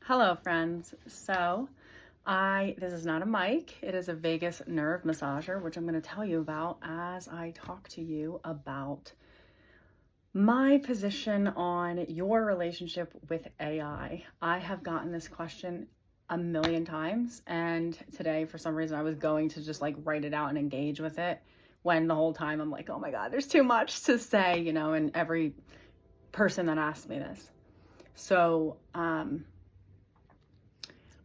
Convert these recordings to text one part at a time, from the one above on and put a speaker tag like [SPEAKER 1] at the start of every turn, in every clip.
[SPEAKER 1] Hello, friends. This is not a mic. It is a vagus nerve massager, which I'm going to tell you about as I talk to you about my position on your relationship with AI. I have gotten this question a million times, and today, for some reason, I was going to just like write it out and engage with it when the whole time I'm like, oh my God, there's too much to say, and every person that asked me this. So,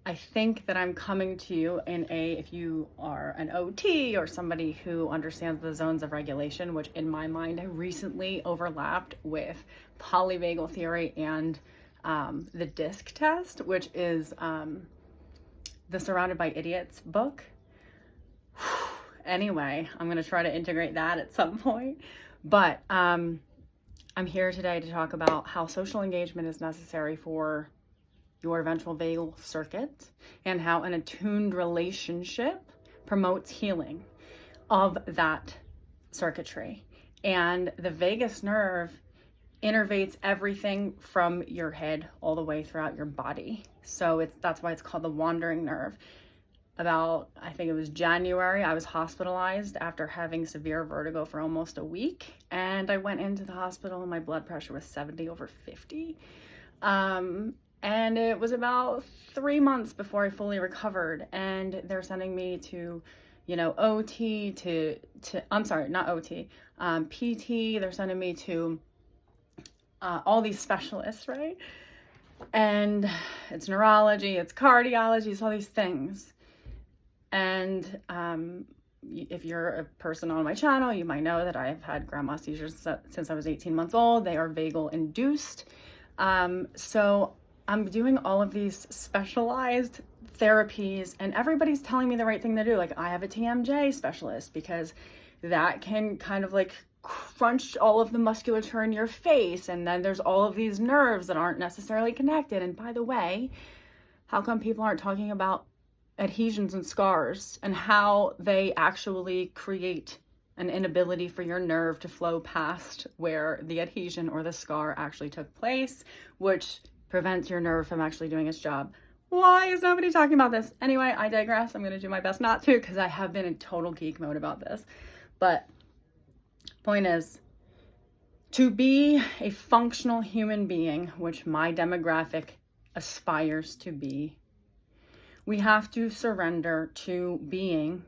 [SPEAKER 1] I think that I'm coming to you if you are an OT or somebody who understands the zones of regulation, which in my mind have recently overlapped with polyvagal theory and the DISC test, which is the Surrounded by Idiots book. Anyway, I'm going to try to integrate that at some point. But I'm here today to talk about how social engagement is necessary for your ventral vagal circuit and how an attuned relationship promotes healing of that circuitry. And the vagus nerve innervates everything from your head all the way throughout your body. So that's why it's called the wandering nerve. I think it was January, I was hospitalized after having severe vertigo for almost a week. And I went into the hospital and my blood pressure was 70/50. And it was about 3 months before I fully recovered. And they're sending me to, OT I'm sorry, not OT, PT. They're sending me to all these specialists, right? And it's neurology, it's cardiology, it's all these things. And if you're a person on my channel, you might know that I've had grand mal seizures since I was 18 months old. They are vagal induced. So I'm doing all of these specialized therapies and everybody's telling me the right thing to do. Like, I have a TMJ specialist because that can kind of like crunch all of the musculature in your face. And then there's all of these nerves that aren't necessarily connected. And by the way, how come people aren't talking about adhesions and scars and how they actually create an inability for your nerve to flow past where the adhesion or the scar actually took place, which prevents your nerve from actually doing its job? Why is nobody talking about this? Anyway, I digress. I'm going to do my best not to because I have been in total geek mode about this. But point is, to be a functional human being, which my demographic aspires to be, we have to surrender to being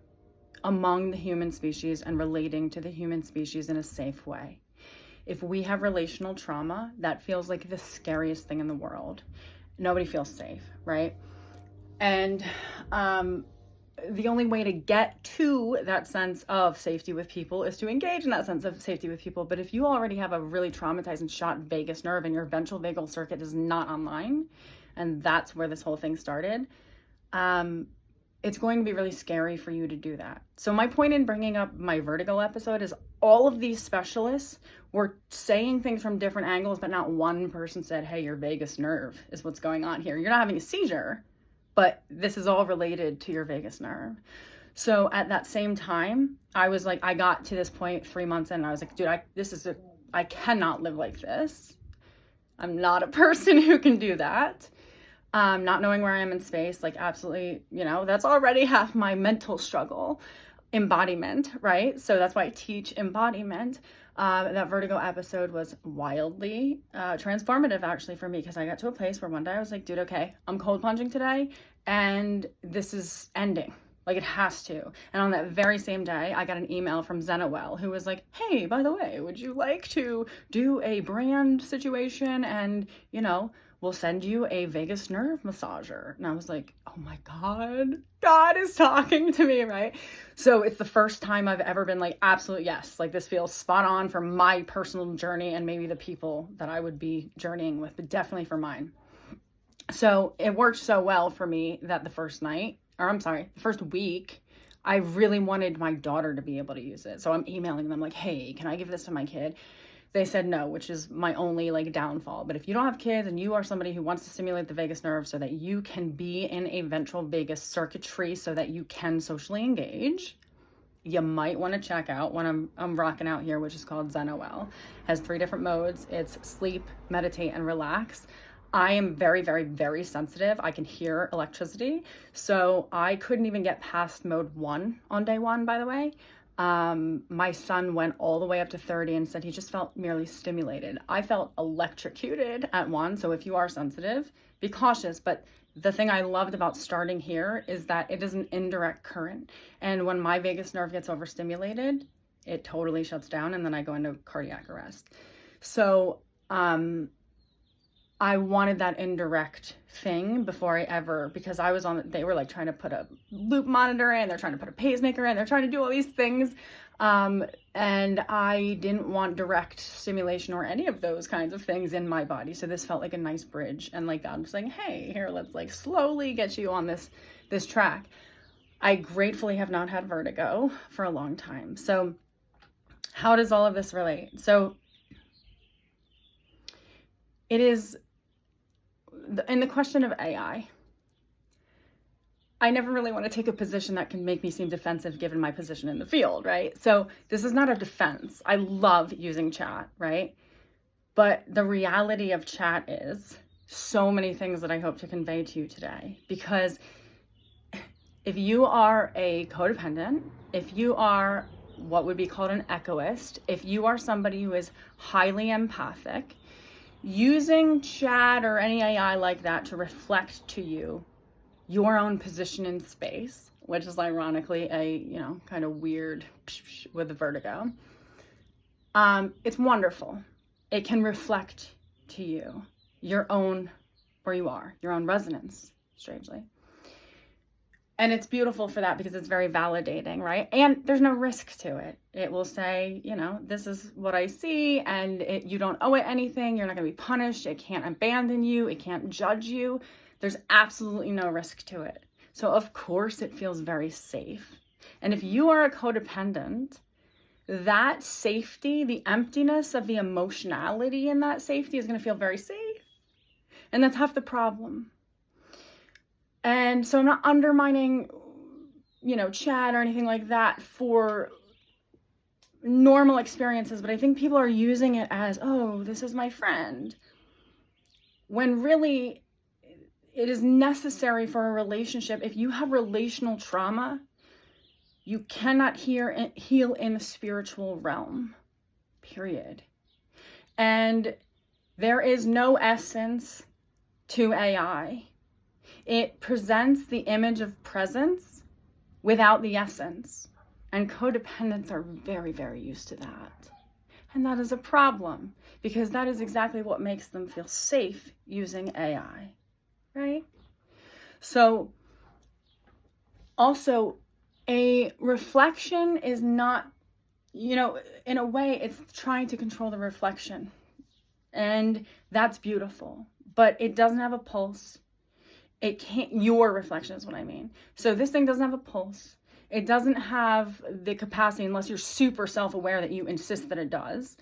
[SPEAKER 1] among the human species and relating to the human species in a safe way. If we have relational trauma, that feels like the scariest thing in the world. Nobody feels safe, right? And the only way to get to that sense of safety with people is to engage in that sense of safety with people. But if you already have a really traumatized and shot vagus nerve and your ventral vagal circuit is not online, and that's where this whole thing started, it's going to be really scary for you to do that. So my point in bringing up my vertigo episode is all of these specialists were saying things from different angles, but not one person said, hey, your vagus nerve is what's going on here. You're not having a seizure, but this is all related to your vagus nerve. So at that same time, I was like, I got to this point 3 months in, and I was like, dude, I cannot live like this. I'm not a person who can do that. Not knowing where I am in space, like absolutely, that's already half my mental struggle. Embodiment, right? So that's why I teach embodiment. That vertigo episode was wildly transformative actually for me because I got to a place where one day I was like, dude, okay, I'm cold plunging today and this is ending. Like, it has to. And on that very same day, I got an email from Zenowell who was like, hey, by the way, would you like to do a brand situation and, we'll send you a vagus nerve massager. And I was like, oh my God, God is talking to me, right? So it's the first time I've ever been like, absolute yes, like this feels spot on for my personal journey and maybe the people that I would be journeying with, but definitely for mine. So it worked so well for me that the first week, I really wanted my daughter to be able to use it. So I'm emailing them like, hey, can I give this to my kid? They said no, which is my only downfall. But if you don't have kids and you are somebody who wants to stimulate the vagus nerve so that you can be in a ventral vagus circuitry so that you can socially engage, you might want to check out what I'm rocking out here, which is called Zenowell. Has 3 different modes. It's sleep, meditate, and relax. I am very, very, very sensitive. I can hear electricity. So I couldn't even get past mode 1 on day 1, by the way. My son went all the way up to 30 and said he just felt merely stimulated. I felt electrocuted at 1. So if you are sensitive, be cautious. But the thing I loved about starting here is that it is an indirect current. And when my vagus nerve gets overstimulated, it totally shuts down, and then I go into cardiac arrest. So I wanted that indirect thing before I ever, because I was on, they were like trying to put a loop monitor in, they're trying to put a pacemaker in, they're trying to do all these things. And I didn't want direct stimulation or any of those kinds of things in my body. So this felt like a nice bridge. And like God was saying, hey, here, let's like slowly get you on this track. I gratefully have not had vertigo for a long time. So how does all of this relate? So it is, in the question of AI, I never really want to take a position that can make me seem defensive given my position in the field, right? So this is not a defense. I love using chat, right? But the reality of chat is so many things that I hope to convey to you today. Because if you are a codependent, if you are what would be called an echoist, if you are somebody who is highly empathic, using chat or any AI like that to reflect to you your own position in space, which is ironically a, kind of weird with the vertigo. It's wonderful. It can reflect to you your own, where you are, your own resonance, strangely. And it's beautiful for that because it's very validating, right? And there's no risk to it. It will say, this is what I see, and you don't owe it anything. You're not going to be punished. It can't abandon you. It can't judge you. There's absolutely no risk to it. So of course it feels very safe. And if you are a codependent, that safety, the emptiness of the emotionality in that safety is going to feel very safe. And that's half the problem. And so I'm not undermining, chat or anything like that for normal experiences, but I think people are using it as, oh, this is my friend. When really it is necessary for a relationship. If you have relational trauma, you cannot heal in the spiritual realm, period. And there is no essence to AI. It presents the image of presence without the essence. And codependents are very, very used to that. And that is a problem because that is exactly what makes them feel safe using AI, right? So also a reflection is not, in a way it's trying to control the reflection. And that's beautiful, but it doesn't have a pulse. It can't, your reflection is what I mean. So this thing doesn't have a pulse. It doesn't have the capacity, unless you're super self-aware that you insist that it does,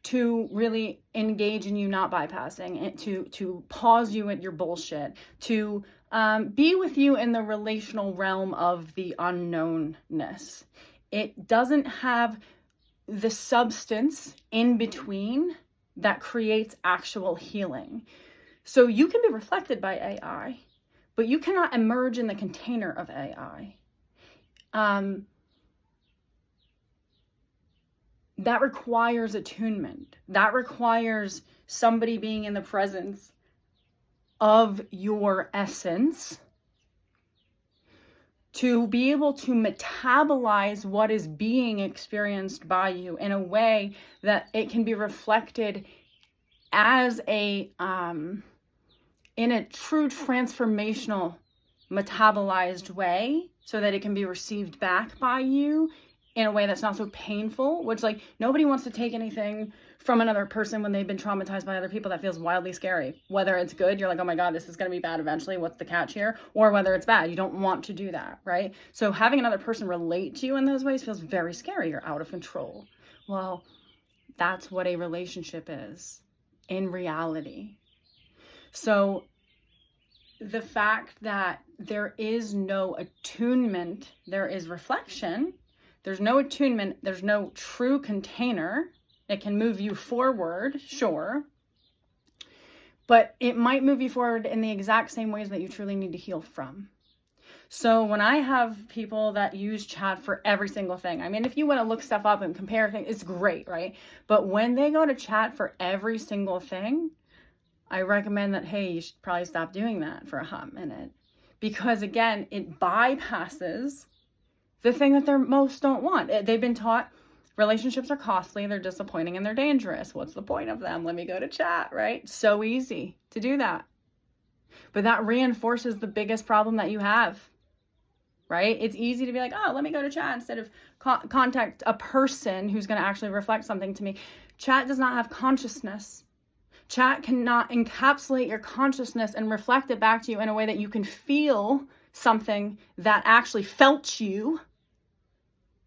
[SPEAKER 1] to really engage in you not bypassing it, to pause you at your bullshit, to be with you in the relational realm of the unknownness. It doesn't have the substance in between that creates actual healing. So you can be reflected by AI, but you cannot emerge in the container of AI. That requires attunement. That requires somebody being in the presence of your essence to be able to metabolize what is being experienced by you in a way that it can be reflected as in a true transformational metabolized way, so that it can be received back by you in a way that's not so painful, which nobody wants to take anything from another person when they've been traumatized by other people. That feels wildly scary. Whether it's good, you're like, oh my God, this is going to be bad eventually. What's the catch here? Or whether it's bad, you don't want to do that, right? So having another person relate to you in those ways feels very scary. You're out of control. Well, that's what a relationship is in reality. So the fact that there is no attunement, there is reflection, there's no attunement, there's no true container. It can move you forward, sure, but it might move you forward in the exact same ways that you truly need to heal from. So when I have people that use chat for every single thing, I mean, if you want to look stuff up and compare things, it's great, right? But when they go to chat for every single thing, I recommend that, hey, you should probably stop doing that for a hot minute. Because again, it bypasses the thing that they're most don't want. They've been taught relationships are costly, they're disappointing, and they're dangerous. What's the point of them? Let me go to chat, right? So easy to do that. But that reinforces the biggest problem that you have. Right? It's easy to be like, oh, let me go to chat instead of contact a person who's going to actually reflect something to me. Chat does not have consciousness. Chat cannot encapsulate your consciousness and reflect it back to you in a way that you can feel something that actually felt you,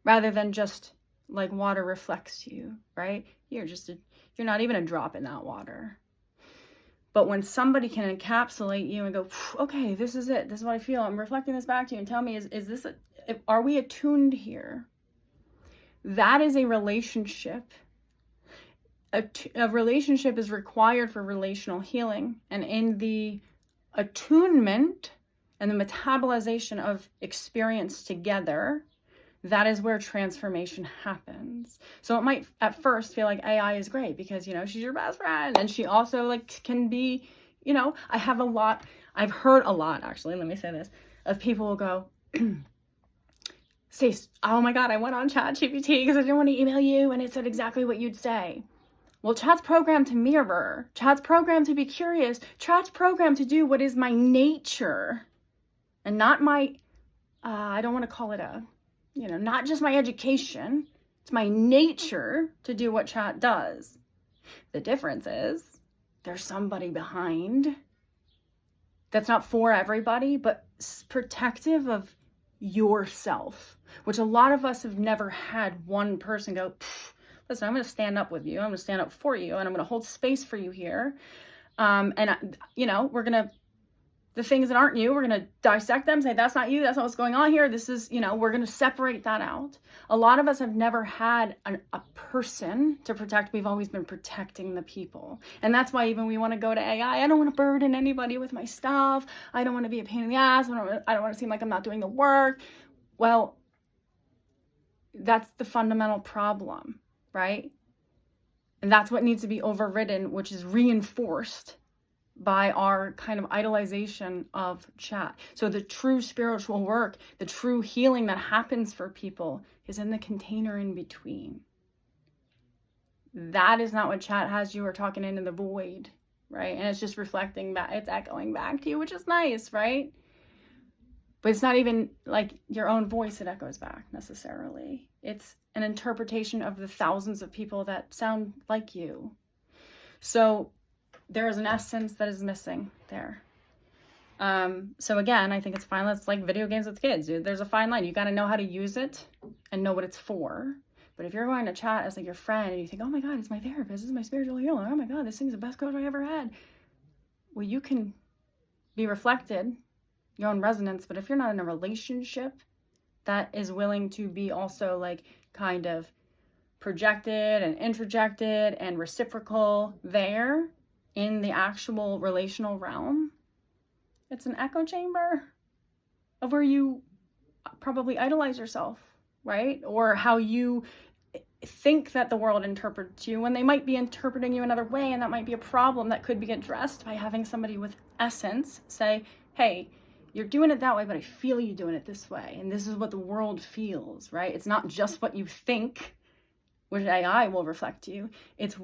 [SPEAKER 1] rather than just like water reflects you, right? You're not even a drop in that water. But when somebody can encapsulate you and go, okay, this is it. This is what I feel. I'm reflecting this back to you and tell me, are we attuned here? That is a relationship. A relationship is required for relational healing. And in the attunement and the metabolization of experience together, that is where transformation happens. So it might at first feel like AI is great because, she's your best friend. And she also like can be, I've heard a lot, actually, let me say this, of people will go, Stace, oh my God, I went on ChatGPT because I didn't want to email you and it said exactly what you'd say. Well, chat's programmed to mirror. Chat's programmed to be curious. Chat's programmed to do what is my nature and not my, I don't want to call it not just my education. It's my nature to do what chat does. The difference is there's somebody behind that's not for everybody, but protective of yourself, which a lot of us have never had one person go, listen, I'm going to stand up with you. I'm going to stand up for you and I'm going to hold space for you here. We're going to, the things that aren't you, we're going to dissect them, say, that's not you, that's not what's going on here. This is, we're going to separate that out. A lot of us have never had a person to protect. We've always been protecting the people. And that's why even we want to go to AI. I don't want to burden anybody with my stuff. I don't want to be a pain in the ass. I don't want to seem like I'm not doing the work. Well, that's the fundamental problem, right? And that's what needs to be overridden, which is reinforced by our kind of idolization of chat. So the true spiritual work, the true healing that happens for people is in the container in between. That is not what chat has. You are talking into the void, right? And it's just reflecting back, it's echoing back to you, which is nice, right? But it's not even like your own voice that echoes back necessarily. It's an interpretation of the thousands of people that sound like you. So there is an essence that is missing there. So again, I think it's fine. It's like video games with kids, dude. There's a fine line. You got to know how to use it and know what it's for. But if you're going to chat as like your friend and you think, oh my God, it's my therapist, this is my spiritual healer, oh my God, this thing's the best coach I ever had. Well, you can be reflected, your own resonance, but if you're not in a relationship that is willing to be also like kind of projected and introjected and reciprocal there in the actual relational realm, it's an echo chamber of where you probably idolize yourself, right? Or how you think that the world interprets you when they might be interpreting you another way, and that might be a problem that could be addressed by having somebody with essence say, hey, you're doing it that way, but I feel you doing it this way, and this is what the world feels, right? It's not just what you think, which AI will reflect you. It's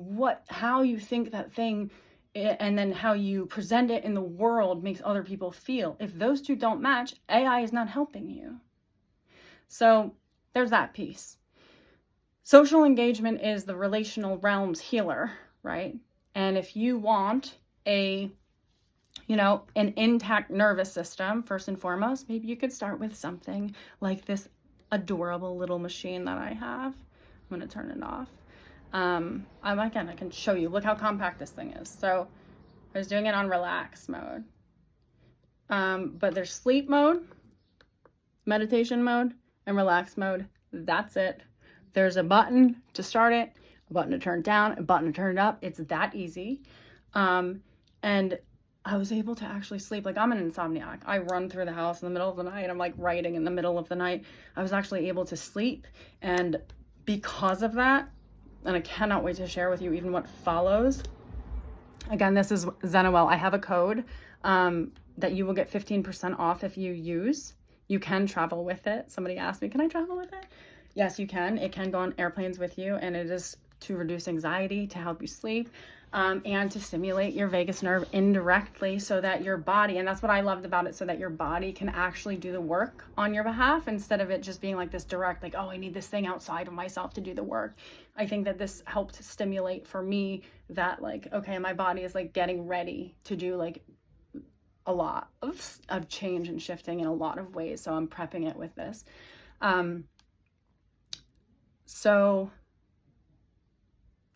[SPEAKER 1] how you think that thing and then how you present it in the world makes other people feel. If those two don't match, AI is not helping you. So there's that piece. Social engagement is the relational realm's healer, right? And if you want an intact nervous system, first and foremost, maybe you could start with something like this adorable little machine that I have. I'm going to turn it off. I can show you. Look how compact this thing is. So I was doing it on relax mode. But there's sleep mode, meditation mode, and relax mode. That's it. There's a button to start it, a button to turn it down, a button to turn it up. It's that easy. And And I was able to actually sleep. Like, I'm an insomniac. I run through the house in the middle of the night. I'm like writing in the middle of the night. I was actually able to sleep. And because of that, and I cannot wait to share with you even what follows. Again, this is Zenowell. I have a code that you will get 15% off if you use. You can travel with it. Somebody asked me, can I travel with it? Yes, you can. It can go on airplanes with you, and it is to reduce anxiety, to help you sleep, and to stimulate your vagus nerve indirectly so that your body, and that's what I loved about it, so that your body can actually do the work on your behalf instead of it just being like this direct, like, oh, I need this thing outside of myself to do the work. I think that this helped stimulate for me that, like, okay, my body is like getting ready to do like a lot of change and shifting in a lot of ways. So I'm prepping it with this.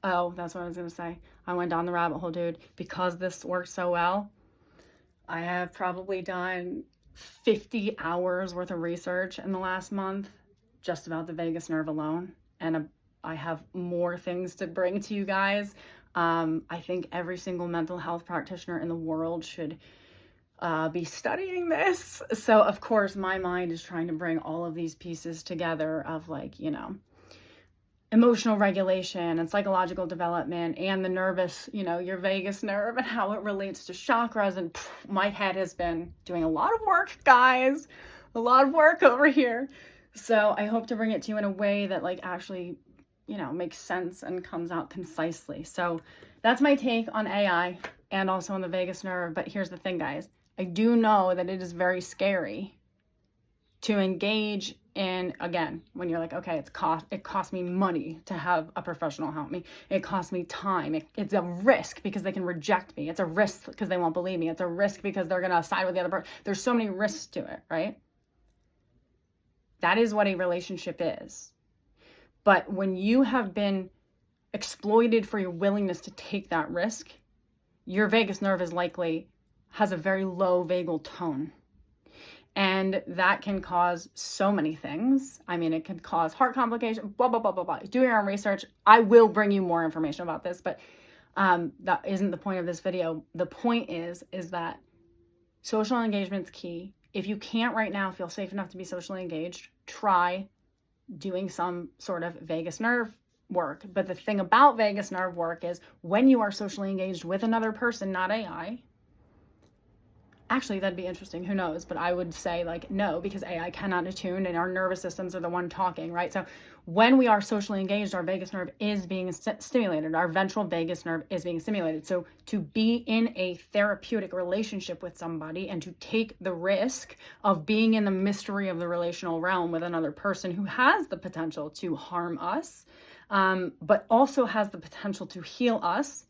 [SPEAKER 1] Oh, that's what I was going to say. I went down the rabbit hole, dude. Because this worked so well, I have probably done 50 hours worth of research in the last month just about the vagus nerve alone. And I have more things to bring to you guys. I think every single mental health practitioner in the world should be studying this. So, of course, my mind is trying to bring all of these pieces together of, like, you know, emotional regulation and psychological development and the nervous, you know, your vagus nerve and how it relates to chakras. And my head has been doing a lot of work, guys, a lot of work over here. So I hope to bring it to you in a way that, like, actually, you know, makes sense and comes out concisely. So that's my take on AI and also on the vagus nerve. But here's the thing, guys. I do know that it is very scary to engage in, again, when you're like, okay, it costs me money to have a professional help me. It costs me time. It's a risk because they can reject me. It's a risk because they won't believe me. It's a risk because they're going to side with the other person. There's so many risks to it, right? That is what a relationship is. But when you have been exploited for your willingness to take that risk, your vagus nerve has a very low vagal tone. And that can cause so many things. I mean, it can cause heart complications, blah, blah, blah, blah, blah. Do your own research. I will bring you more information about this, but that isn't the point of this video. The point is that social engagement's key. If you can't right now feel safe enough to be socially engaged, try doing some sort of vagus nerve work. But the thing about vagus nerve work is when you are socially engaged with another person, not AI, actually, that'd be interesting. Who knows? But I would say, like, no, because AI cannot attune and our nervous systems are the one talking, right? So when we are socially engaged, our vagus nerve is being stimulated. Our ventral vagus nerve is being stimulated. So to be in a therapeutic relationship with somebody and to take the risk of being in the mystery of the relational realm with another person who has the potential to harm us, but also has the potential to heal us,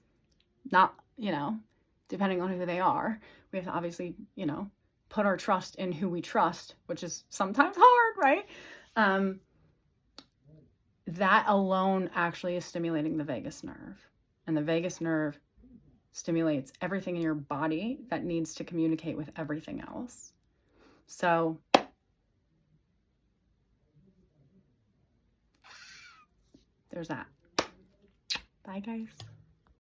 [SPEAKER 1] not, you know, depending on who they are. We have to obviously, you know, put our trust in who we trust, which is sometimes hard, right? That alone actually is stimulating the vagus nerve. And the vagus nerve stimulates everything in your body that needs to communicate with everything else. So there's that. Bye, guys.